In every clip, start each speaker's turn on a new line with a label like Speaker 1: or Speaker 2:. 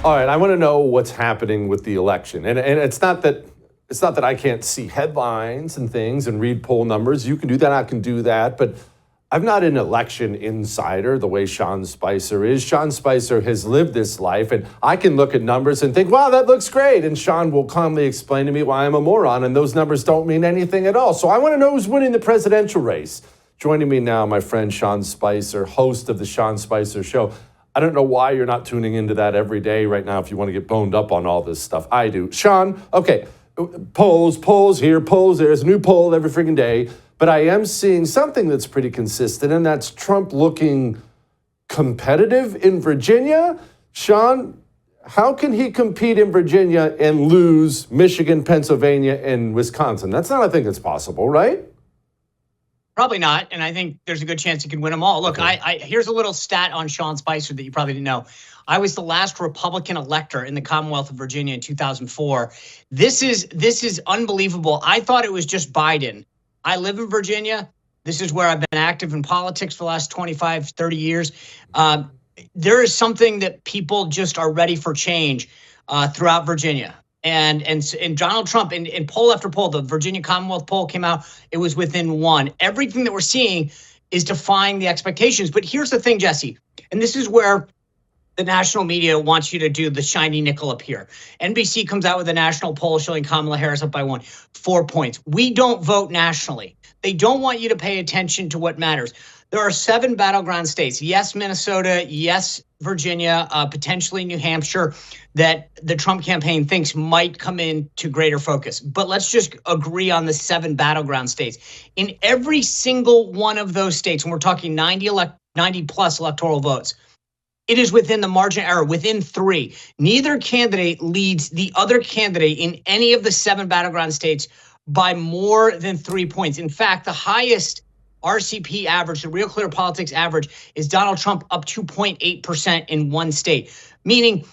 Speaker 1: All right, I want to know what's happening with the election. And it's not that I can't see headlines and things and read poll numbers. You can do that, I can do that, but I'm not an election insider the way Sean Spicer is. Sean Spicer has lived this life, and I can look at numbers and think, wow, that looks great. And Sean will calmly explain to me why I'm a moron, and those numbers don't mean anything at all. So I want to know who's winning the presidential race. Joining me now, my friend Sean Spicer, host of the Sean Spicer Show. I don't know why you're not tuning into that every day right now if you want to get boned up on all this stuff. I do. Sean, okay, polls here, polls there. There's a new poll every freaking day. But I am seeing something that's pretty consistent, and that's Trump looking competitive in Virginia. Sean, how can he compete in Virginia and lose Michigan, Pennsylvania, and Wisconsin? That's not a thing that's possible, right?
Speaker 2: Probably not, and I think there's a good chance he can win them all. Look, here's a little stat on Sean Spicer that you probably didn't know. I was the last Republican elector in the Commonwealth of Virginia in 2004. This is unbelievable. I thought it was just Biden. I live in Virginia. This is where I've been active in politics for the last 25, 30 years. There is something that people just are ready for change throughout Virginia. And Donald Trump, in poll after poll, the Virginia Commonwealth poll came out, it was within one. Everything that we're seeing is defying the expectations. But here's the thing, Jesse, and this is where the national media wants you to do the shiny nickel up here. NBC comes out with a national poll showing Kamala Harris up by 4 points. We don't vote nationally. They don't want you to pay attention to what matters. There are 7 battleground states. Yes, Minnesota. Yes, Virginia, potentially New Hampshire, that the Trump campaign thinks might come into greater focus. But let's just agree on the 7 battleground states. In every single one of those states, and we're talking 90 plus electoral votes, it is within the margin of error, within 3. Neither candidate leads the other candidate in any of the 7 battleground states by more than 3 points. In fact, the highest RCP average, the Real Clear Politics average, is Donald Trump up 2.8% in one state. Meaning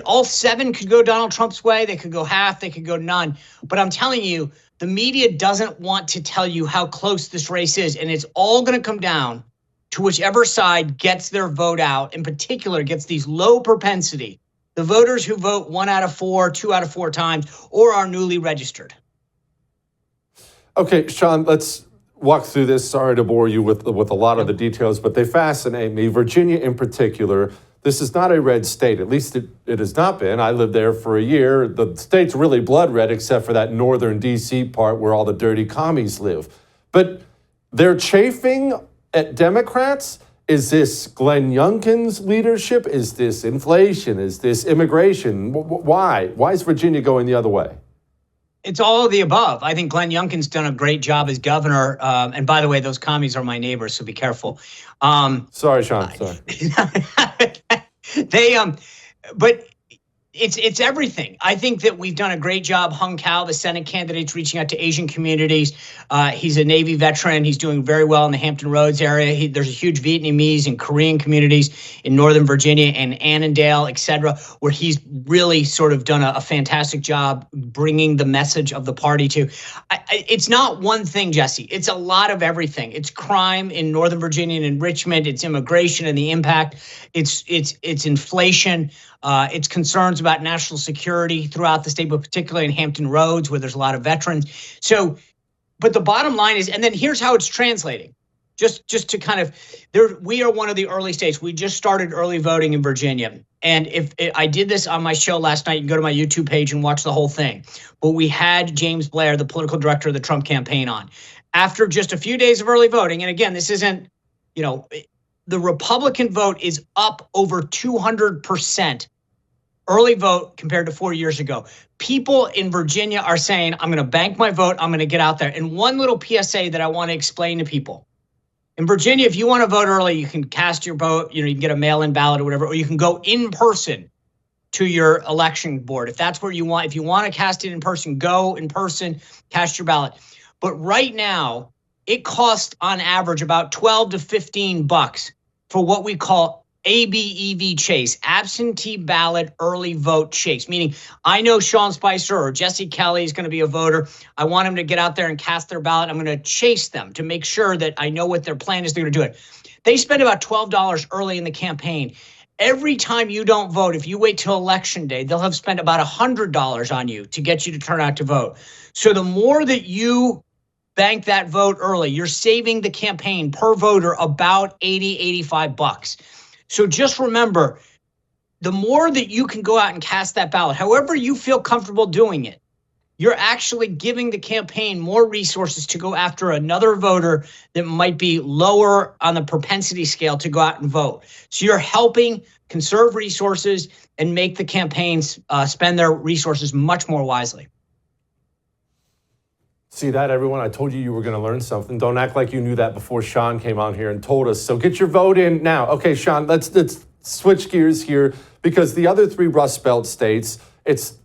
Speaker 2: all 7 could go Donald Trump's way. They could go half, they could go none. But I'm telling you, the media doesn't want to tell you how close this race is. And it's all going to come down to whichever side gets their vote out, in particular, gets these low propensity, the voters who vote 1 out of 4, 2 out of 4 times, or are newly registered.
Speaker 1: Okay, Sean, let's walk through this. Sorry to bore you with a lot of the details, but they fascinate me. Virginia in particular, this is not a red state. At least it has not been. I lived there for a year. The state's really blood red, except for that northern D.C. part where all the dirty commies live. But they're chafing at Democrats. Is this Glenn Youngkin's leadership? Is this inflation? Is this immigration? Why? Why is Virginia going the other way?
Speaker 2: It's all of the above. I think Glenn Youngkin's done a great job as governor. And by the way, those commies are my neighbors, so be careful.
Speaker 1: Sorry, Sean. Sorry.
Speaker 2: But it's everything. I think that we've done a great job. Hung Cao, the Senate candidate's reaching out to Asian communities. He's a Navy veteran. He's doing very well in the Hampton Roads area. There's a huge Vietnamese and Korean communities in Northern Virginia and Annandale, et cetera, where he's really sort of done a fantastic job bringing the message of the party to. It's not one thing, Jesse. It's a lot of everything. It's crime in Northern Virginia and in Richmond. It's immigration and the impact. It's inflation. It's concerns about national security throughout the state, but particularly in Hampton Roads, where there's a lot of veterans. So, but the bottom line is, and then here's how it's translating. Just to kind of, we are one of the early states. We just started early voting in Virginia. And if I did this on my show last night, you can go to my YouTube page and watch the whole thing. But we had James Blair, the political director of the Trump campaign, on. After just a few days of early voting, and again, this isn't, the Republican vote is up over 200% early vote compared to 4 years ago. People in Virginia are saying, I'm going to bank my vote. I'm going to get out there. And one little PSA that I want to explain to people. In Virginia, if you want to vote early, you can cast your vote. You can get a mail-in ballot or whatever, or you can go in person to your election board. If that's where you want, if you want to cast it in person, go in person, cast your ballot. But right now, it costs on average about $12 to $15 for what we call ABEV chase, absentee ballot early vote chase, meaning I know Sean Spicer or Jesse Kelly is going to be a voter. I want him to get out there and cast their ballot. I'm going to chase them to make sure that I know what their plan is. They're going to do it. They spend about $12 early in the campaign. Every time you don't vote, if you wait till election day, they'll have spent about $100 on you to get you to turn out to vote. So the more that you bank that vote early, you're saving the campaign per voter about 80, 85 bucks. So just remember, the more that you can go out and cast that ballot, however you feel comfortable doing it, you're actually giving the campaign more resources to go after another voter that might be lower on the propensity scale to go out and vote. So you're helping conserve resources and make the campaigns spend their resources much more wisely.
Speaker 1: See that, everyone? I told you you were going to learn something. Don't act like you knew that before Sean came on here and told us. So get your vote in now. Okay, Sean, let's switch gears here, because the other 3 Rust Belt states, it's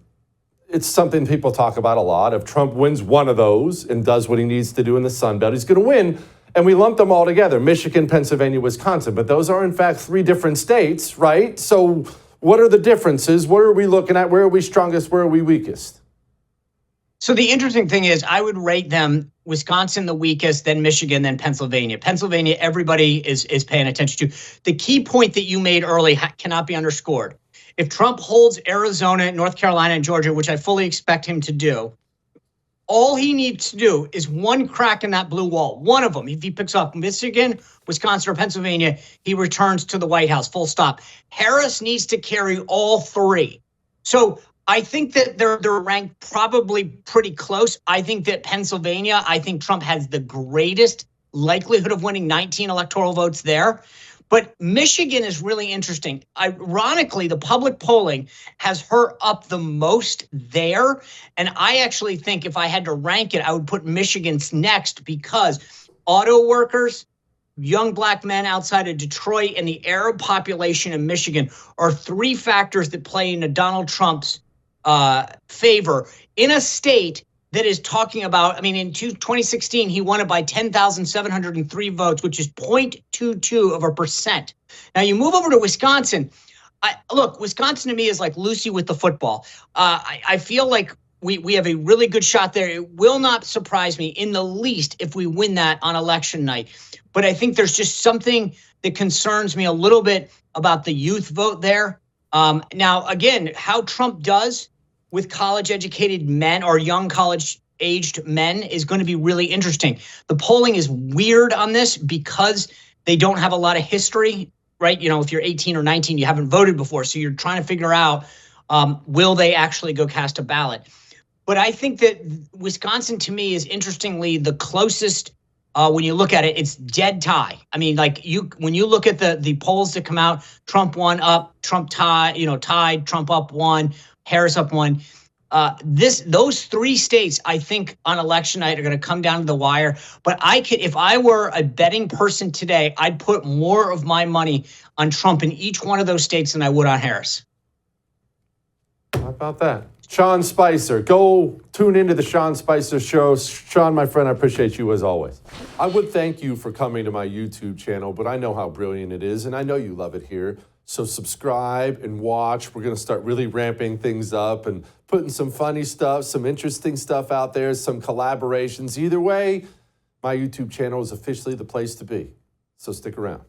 Speaker 1: something people talk about a lot. If Trump wins one of those and does what he needs to do in the Sun Belt, he's going to win. And we lump them all together, Michigan, Pennsylvania, Wisconsin. But those are, in fact, 3 different states, right? So what are the differences? What are we looking at? Where are we strongest? Where are we weakest?
Speaker 2: So the interesting thing is, I would rate them Wisconsin the weakest, then Michigan, then Pennsylvania. Pennsylvania, everybody is paying attention to. The key point that you made early cannot be underscored. If Trump holds Arizona, North Carolina, and Georgia, which I fully expect him to do, all he needs to do is one crack in that blue wall. One of them. If he picks up Michigan, Wisconsin, or Pennsylvania, he returns to the White House, full stop. Harris needs to carry all 3. So I think that they're ranked probably pretty close. I think that Pennsylvania, I think Trump has the greatest likelihood of winning 19 electoral votes there. But Michigan is really interesting. Ironically, the public polling has her up the most there. And I actually think if I had to rank it, I would put Michigan's next, because auto workers, young black men outside of Detroit, and the Arab population in Michigan are 3 factors that play into Donald Trump's favor in a state that is talking about, I mean, in 2016, he won it by 10,703 votes, which is 0.22%. Now you move over to Wisconsin. Look, Wisconsin to me is like Lucy with the football. I feel like we have a really good shot there. It will not surprise me in the least if we win that on election night. But I think there's just something that concerns me a little bit about the youth vote there. Now, again, how Trump does with college-educated men or young college-aged men is going to be really interesting. The polling is weird on this because they don't have a lot of history, right? You know, if you're 18 or 19, you haven't voted before. So you're trying to figure out, will they actually go cast a ballot? But I think that Wisconsin, to me, is interestingly the closest. When you look at it, it's dead tie. I mean, like when you look at the polls that come out, Trump won up, Trump tied, Trump up one, Harris up one. Those 3 states, I think, on election night are going to come down to the wire. But if I were a betting person today, I'd put more of my money on Trump in each one of those states than I would on Harris.
Speaker 1: How about that? Sean Spicer. Go tune into the Sean Spicer Show. Sean, my friend, I appreciate you as always. I would thank you for coming to my YouTube channel, but I know how brilliant it is, and I know you love it here. So subscribe and watch. We're going to start really ramping things up and putting some funny stuff, some interesting stuff out there, some collaborations. Either way, my YouTube channel is officially the place to be. So stick around.